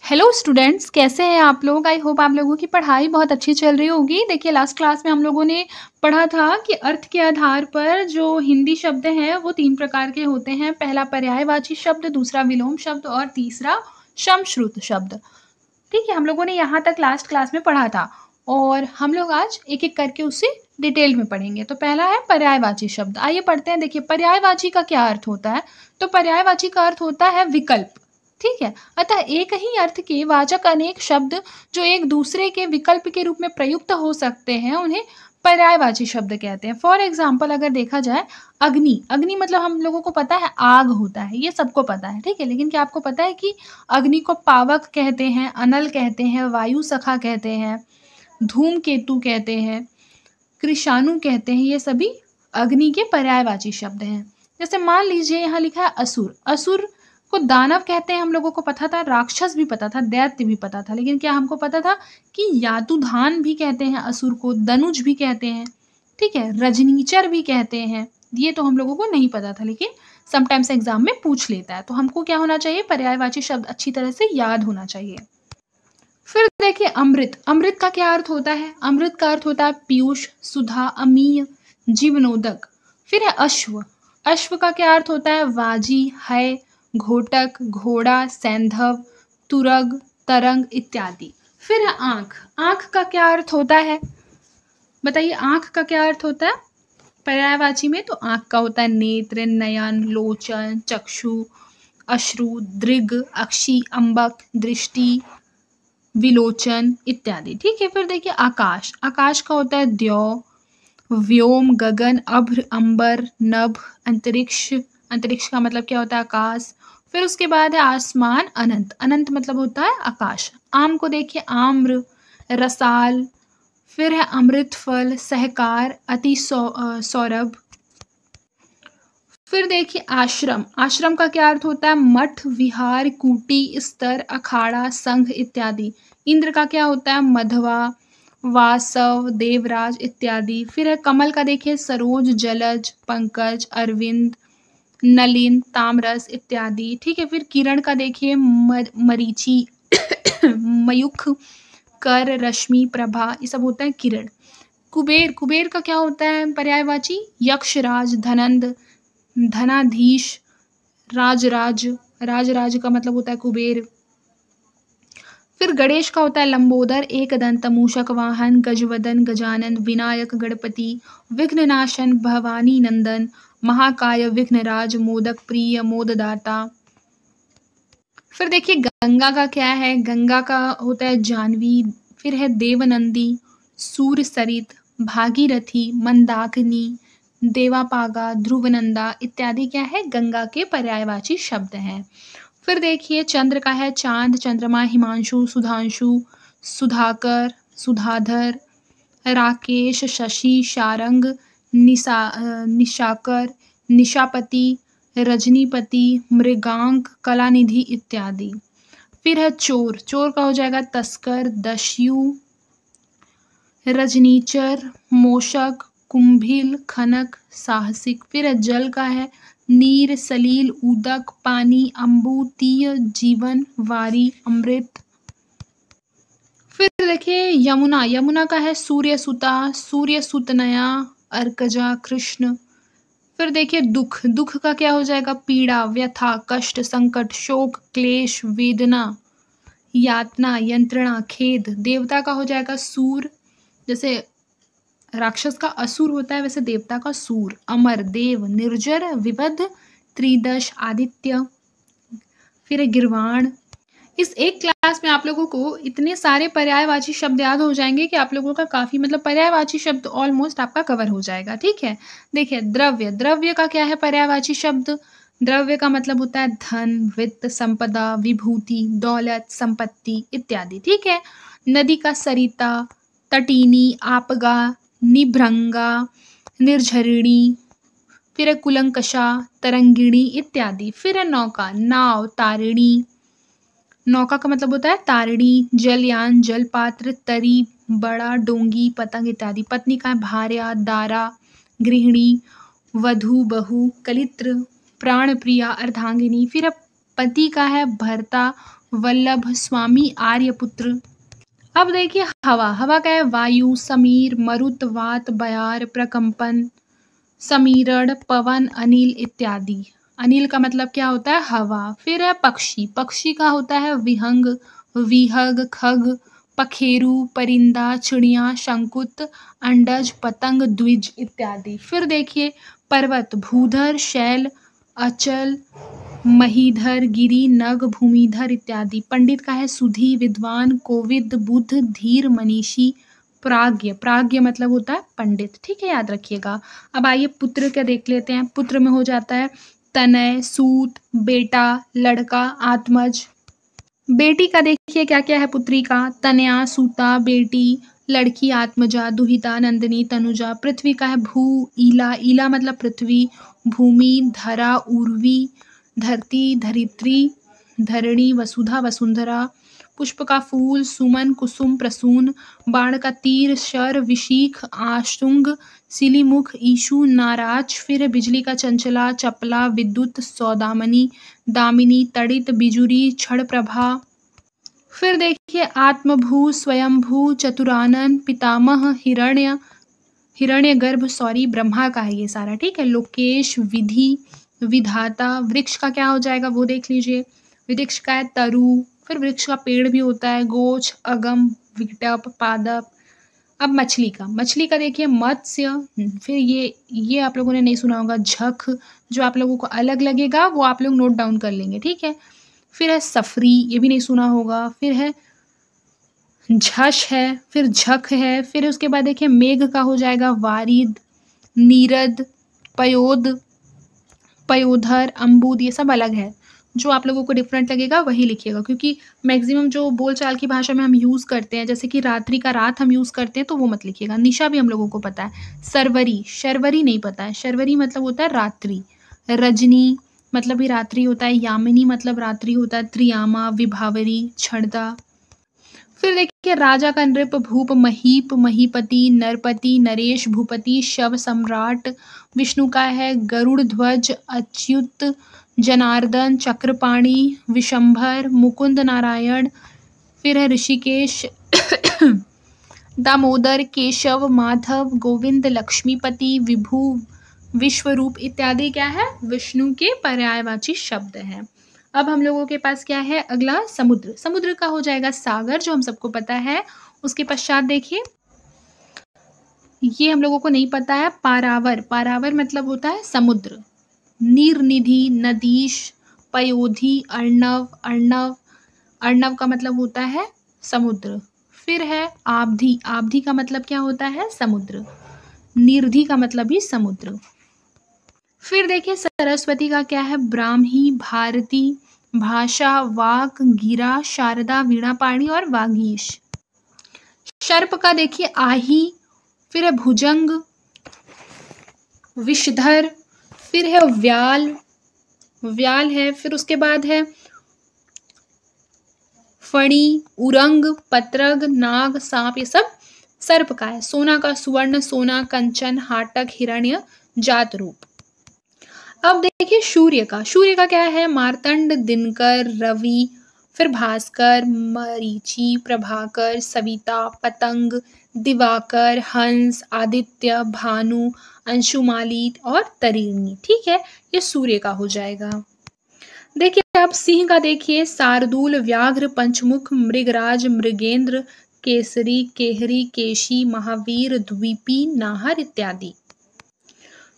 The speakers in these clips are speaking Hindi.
हेलो स्टूडेंट्स, कैसे हैं आप लोग। आई होप आप लोगों की पढ़ाई बहुत अच्छी चल रही होगी। देखिए, लास्ट क्लास में हम लोगों ने पढ़ा था कि अर्थ के आधार पर जो हिंदी शब्द हैं वो 3 प्रकार के होते हैं। पहला पर्यायवाची शब्द, दूसरा विलोम शब्द और तीसरा समश्रुत शब्द। ठीक है, हम लोगों ने यहाँ तक लास्ट क्लास में पढ़ा था और हम लोग आज एक एक करके उसे डिटेल में पढ़ेंगे। तो पहला है पर्यायवाची शब्द। आइए पढ़ते हैं। देखिए, पर्यायवाची का क्या अर्थ होता है। तो पर्यायवाची का अर्थ होता है विकल्प। ठीक है, अतः एक ही अर्थ के वाचक अनेक शब्द जो एक दूसरे के विकल्प के रूप में प्रयुक्त हो सकते हैं उन्हें पर्यायवाची शब्द कहते हैं। फॉर एग्जाम्पल अगर देखा जाए, अग्नि। अग्नि मतलब हम लोगों को पता है आग होता है, ये सबको पता है। ठीक है, लेकिन क्या आपको पता है कि अग्नि को पावक कहते हैं, अनल कहते हैं, वायु सखा कहते हैं, धूमकेतु कहते हैं, कृषाणु कहते हैं। ये सभी अग्नि के पर्यायवाची शब्द हैं। जैसे मान लीजिए यहाँ लिखा है असुर। असुर को दानव कहते हैं, हम लोगों को पता था। राक्षस भी पता था, दैत्य भी पता था। लेकिन क्या हमको पता था कि यातुधान भी कहते हैं असुर को, दनुज भी कहते हैं। ठीक है, रजनीचर भी कहते हैं। ये तो हम लोगों को नहीं पता था, लेकिन समटाइम्स एग्जाम में पूछ लेता है। तो हमको क्या होना चाहिए, पर्यायवाची शब्द अच्छी तरह से याद होना चाहिए। फिर देखिए अमृत। अमृत का क्या अर्थ होता है। अमृत का अर्थ होता है पीयूष, सुधा, अमीय, जीवनोदक। फिर है अश्व। अश्व का क्या अर्थ होता है वाजी, है, घोटक, घोड़ा, सैंधव, तुरग, तरंग इत्यादि। फिर है आंख। आंख का क्या अर्थ होता है, बताइए। आंख का क्या अर्थ होता है पर्यायवाची में। तो आंख का होता है नेत्र, नयन, लोचन, चक्षु, अश्रु, दृग, अक्षी, अंबक, दृष्टि, विलोचन इत्यादि। ठीक है, फिर देखिए आकाश। आकाश का होता है द्यौ, व्योम, गगन, अभ्र, अंबर, नभ, अंतरिक्ष। अंतरिक्ष का मतलब क्या होता है आकाश। फिर उसके बाद है आसमान, अनंत। अनंत मतलब होता है आकाश। आम को देखिए आम्र, रसाल। फिर है अमृत फल, सहकार, अति सौरभ। फिर देखिए आश्रम। आश्रम का क्या अर्थ होता है मठ, विहार, कूटी, स्तर, अखाड़ा, संघ इत्यादि। इंद्र का क्या होता है मधवा, वासव, देवराज इत्यादि। फिर है कमल का देखिए सरोज, जलज, पंकज, अरविंद, नलिन, तामरस इत्यादि। ठीक है, फिर किरण का देखिए मरीचि, मयूख, कर, रश्मि, प्रभा, ये सब होता है किरण। कुबेर। कुबेर का क्या होता है पर्यायवाची यक्षराज, धनंद, धनाधीश, राजराज। राजराज का मतलब होता है कुबेर। फिर गणेश का होता है लंबोदर, एकदंत, मूषक वाहन, गजवदन, गजानन, विनायक, गणपति, विघ्ननाशन, भवानी नंदन, महाकाय, विघ्नराज, मोदक प्रिय, मोददाता। फिर देखिए गंगा का क्या है। गंगा का होता है जानवी। फिर है देवनंदी, सूर सरित, भागीरथी, मंदाकिनी, देवापागा, ध्रुवनंदा इत्यादि क्या है गंगा के पर्यायवाची शब्द हैं। फिर देखिए चंद्र का है चांद, चंद्रमा, हिमांशु, सुधांशु, सुधाकर, सुधाधर, राकेश, शशि, शारंग, निशाकर, निशापति, रजनीपति, मृगांक, कलानिधि इत्यादि। फिर है चोर। चोर का हो जाएगा तस्कर, दस्यु, रजनीचर, मोशक, कुंभिल, खनक, साहसिक। फिर है जल का है नीर, सलील, उदक, पानी, अम्बु, तीय, जीवन, वारी, अमृत। फिर देखिए यमुना। यमुना का है सूर्य सुता, सूर्य सुतनया, अर्कजा, कृष्ण। फिर देखिए दुख। दुख का क्या हो जाएगा पीड़ा, व्यथा, कष्ट, संकट, शोक, क्लेश, वेदना, यातना, यंत्रणा, खेद। देवता का हो जाएगा सूर। जैसे राक्षस का असुर होता है वैसे देवता का सूर। अमर, देव, निर्जर, विवध, त्रिदश, आदित्य। फिर है गिरवाण। इस एक क्लास में आप लोगों को इतने सारे पर्यायवाची शब्द याद हो जाएंगे कि आप लोगों का काफी मतलब पर्यायवाची शब्द ऑलमोस्ट आपका कवर हो जाएगा। ठीक है, देखिए द्रव्य। द्रव्य का क्या है पर्यायवाची शब्द। द्रव्य का मतलब होता है धन, वित्त, संपदा, विभूति, दौलत, संपत्ति इत्यादि। ठीक है, नदी का सरिता, तटीनी, आपगा, निभृंगा, निर्झरिणी। फिर है कुलंकषा, तरंगिणी इत्यादि। फिर है नौका, नाव, तारिणी। नौका का मतलब होता है तारिणी, जलयान, जलपात्र, तरी, बड़ा, डोंगी, पतंग इत्यादि। पत्नी का है भार्या, दारा, गृहिणी, वधू, बहू, कलित्र, प्राण प्रिया, अर्धांगिनी। फिर पति का है भर्ता, वल्लभ, स्वामी आर्यपुत्र। अब देखिए हवा, हवा क्या है? वायु, समीर, मरुत, वात, बयार, प्रकंपन, समीरण, पवन, अनिल इत्यादि। अनिल का मतलब क्या होता है? हवा। फिर है पक्षी, पक्षी का होता है विहंग, विहग, खग, पखेरु, परिंदा, चिड़िया, शंकुत, अंडज, पतंग, द्विज इत्यादि। फिर देखिए पर्वत, भूधर, शैल, अचल, महीधर, गिरि, नग, भूमिधर इत्यादि। पंडित का है सुधी, विद्वान, कोविद, बुद्ध, धीर, मनीषी, प्राज्ञ। प्राज्ञ मतलब होता है पंडित, ठीक है, याद रखिएगा। अब आइए पुत्र का देख लेते हैं। पुत्र में हो जाता है तनय, सूत, बेटा, लड़का, आत्मज। बेटी का देखिए क्या क्या है पुत्री का? तनया, सूता, बेटी, लड़की, आत्मजा, दुहिता, नंदिनी, तनुजा। पृथ्वी का है भू, ईला, ईला मतलब पृथ्वी, भूमि, धरा, उर्वी, धरती, धरित्री, धरणी, वसुधा, वसुंधरा। पुष्प का फूल, सुमन, कुसुम, प्रसून। बाण का तीर, शर, विशीख, आशुंग, सिलीमुख, ईशु, नाराज। फिर है बिजली का चंचला, चपला, विद्युत, सौदामनी, दामिनी, तड़ित, बिजुरी, क्षण प्रभा। फिर देखिए आत्मभू, स्वयंभू, चतुरानन, पितामह, हिरण्यगर्भ, सॉरी ब्रह्मा का है ये सारा, ठीक है। लोकेश, विधि, विधाता। वृक्ष का क्या हो जाएगा वो देख लीजिए। वृक्ष का है तरु। फिर वृक्ष का पेड़ भी होता है गोछ, अगम, विटप, पादप। अब मछली का देखिए मत्स्य। फिर ये आप लोगों ने नहीं सुना होगा, झख। जो आप लोगों को अलग लगेगा वो आप लोग नोट डाउन कर लेंगे, ठीक है। फिर है सफरी, ये भी नहीं सुना होगा। फिर है झष है, फिर झक है। फिर उसके बाद देखिए मेघ का हो जाएगा वारिद, नीरद, पयोद, पयोधर, अम्बुद। ये सब अलग है, जो आप लोगों को डिफरेंट लगेगा वही लिखिएगा, क्योंकि मैक्सिमम जो बोलचाल की भाषा में हम यूज़ करते हैं, जैसे कि रात्रि का रात हम यूज़ करते हैं, तो वो मत लिखिएगा। निशा भी हम लोगों को पता है। सरवरी, शर्वरी नहीं पता है। शर्वरी मतलब होता है रात्रि। रजनी मतलब भी रात्रि होता है। यामिनी मतलब रात्रि होता है। त्रियामा, विभावरी, क्षणता। फिर देखिए राजा का नृप, भूप, महीप, महीपति, नरपति, नरेश, भूपति, शव, सम्राट। विष्णु का है गरुड़ ध्वज, अच्युत, जनार्दन, चक्रपाणि, विशंभर, मुकुंद, नारायण। फिर है ऋषिकेश, दामोदर, केशव, माधव, गोविंद, लक्ष्मीपति, विभु, विश्वरूप इत्यादि। क्या है? विष्णु के पर्यायवाची शब्द हैं। अब हम लोगों के पास क्या है अगला? समुद्र। समुद्र का हो जाएगा सागर, जो हम सबको पता है। उसके पश्चात देखिए ये हम लोगों को नहीं पता है, पारावर। पारावर मतलब होता है समुद्र। नीरनिधि, नदीश, पयोधि, अर्णव, अर्णव। अर्णव का मतलब होता है समुद्र। फिर है आब्धि। आब्धि का मतलब क्या होता है? समुद्र। निर्धि का मतलब भी समुद्र। फिर देखिए सरस्वती का क्या है? ब्राह्मी, भारती, भाषा, वाक, गिरा, शारदा, वीणापाणी और वागीश। सर्प का देखिए आही। फिर है भुजंग, विषधर। फिर है व्याल, व्याल है। फिर उसके बाद है फणी, उरंग, पत्रग, नाग, सांप। ये सब सर्प का है। सोना का सुवर्ण, सोना, कंचन, हाटक, हिरण्य, जात रूप। अब देखिए सूर्य का। सूर्य का क्या है? मार्तंड, दिनकर, रवि। फिर भास्कर, मरीचि, प्रभाकर, सविता, पतंग, दिवाकर, हंस, आदित्य, भानु, अंशुमाली और तरीणी, ठीक है। ये सूर्य का हो जाएगा। देखिए अब सिंह का देखिए शार्दूल, व्याघ्र, पंचमुख, मृगराज, मृगेंद्र, केसरी, केहरी, केशी, महावीर, द्वीपी, नाहर इत्यादि।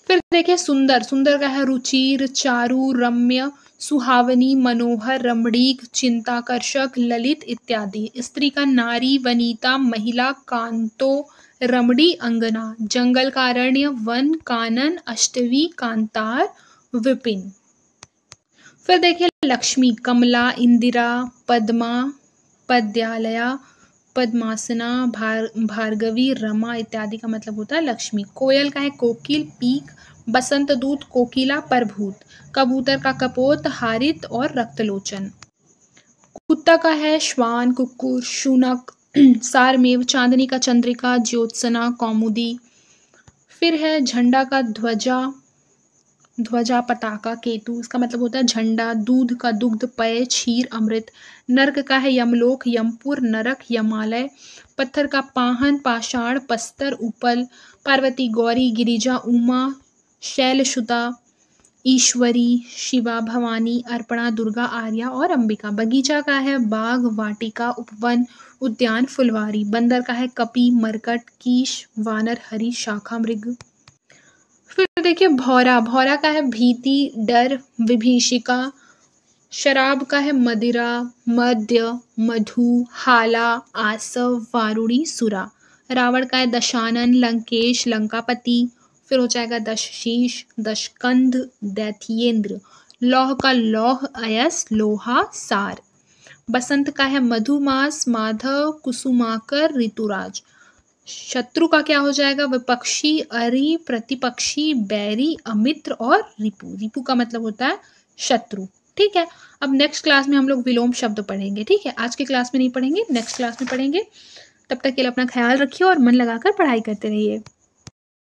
फिर देखिए सुंदर। सुंदर का है रुचिर, चारु, रम्य, सुहावनी, मनोहर, रमणीक, चिंताकर्षक, ललित इत्यादि। स्त्री का नारी, वनिता, महिला, कांतो, रमणी, अंगना। जंगल का अरण्य, वन, कानन, अष्टवी, कांतार, विपिन। फिर देखिए लक्ष्मी, कमला, इंदिरा, पद्मा, पद्यालया, पद्मासना, भार्गवी, रमा इत्यादि का मतलब होता है लक्ष्मी। कोयल का है कोकिल, पीक, बसंत दूत, कोकिला, परभूत। कबूतर का कपोत, हारित और रक्तलोचन। कुत्ता का है श्वान, कुक्कुर, शुनक, सारमेव। चांदनी का चंद्रिका, ज्योत्सना, कौमुदी। फिर है झंडा का ध्वजा, ध्वजा, पताका, केतु, इसका मतलब होता है झंडा। दूध का दुग्ध, पेय, क्षीर, अमृत। नर्क का है यमलोक, यमपुर, नरक, यमालय। पत्थर का पाहन, पाषाण, पस्तर, उपल। पार्वती, गौरी, गिरिजा, उमा, शैलसुता, ईश्वरी, शिवा, भवानी, अर्पणा, दुर्गा, आर्या और अंबिका। बगीचा का है बाग, वाटिका, उपवन, उद्यान, फुलवारी। बंदर का है कपि, मरकट, कीश, वानर, हरि, शाखा, मृग। फिर देखिए भौरा, भौरा का है भीति, डर, विभीषिका। शराब का है मदिरा, मद्य, मधु, हाला, आसव, वारुणी, सुरा। रावण का है दशानन, लंकेश, लंकापति। फिर हो जाएगा दशशीष, दशकंध, दैत्येंद्र। लौह का लौह, अयस, लोहा, सार। बसंत का है मधुमास, माधव, कुसुमाकर, ऋतुराज। शत्रु का क्या हो जाएगा? विपक्षी, अरि, प्रतिपक्षी, बैरी, अमित्र और रिपु। रिपु का मतलब होता है शत्रु। ठीक है, अब नेक्स्ट क्लास में हम लोग विलोम शब्द पढ़ेंगे। ठीक है, आज के क्लास में नहीं पढ़ेंगे, नेक्स्ट क्लास में पढ़ेंगे। तब तक के लिए अपना ख्याल रखिए और मन लगाकर पढ़ाई करते रहिए।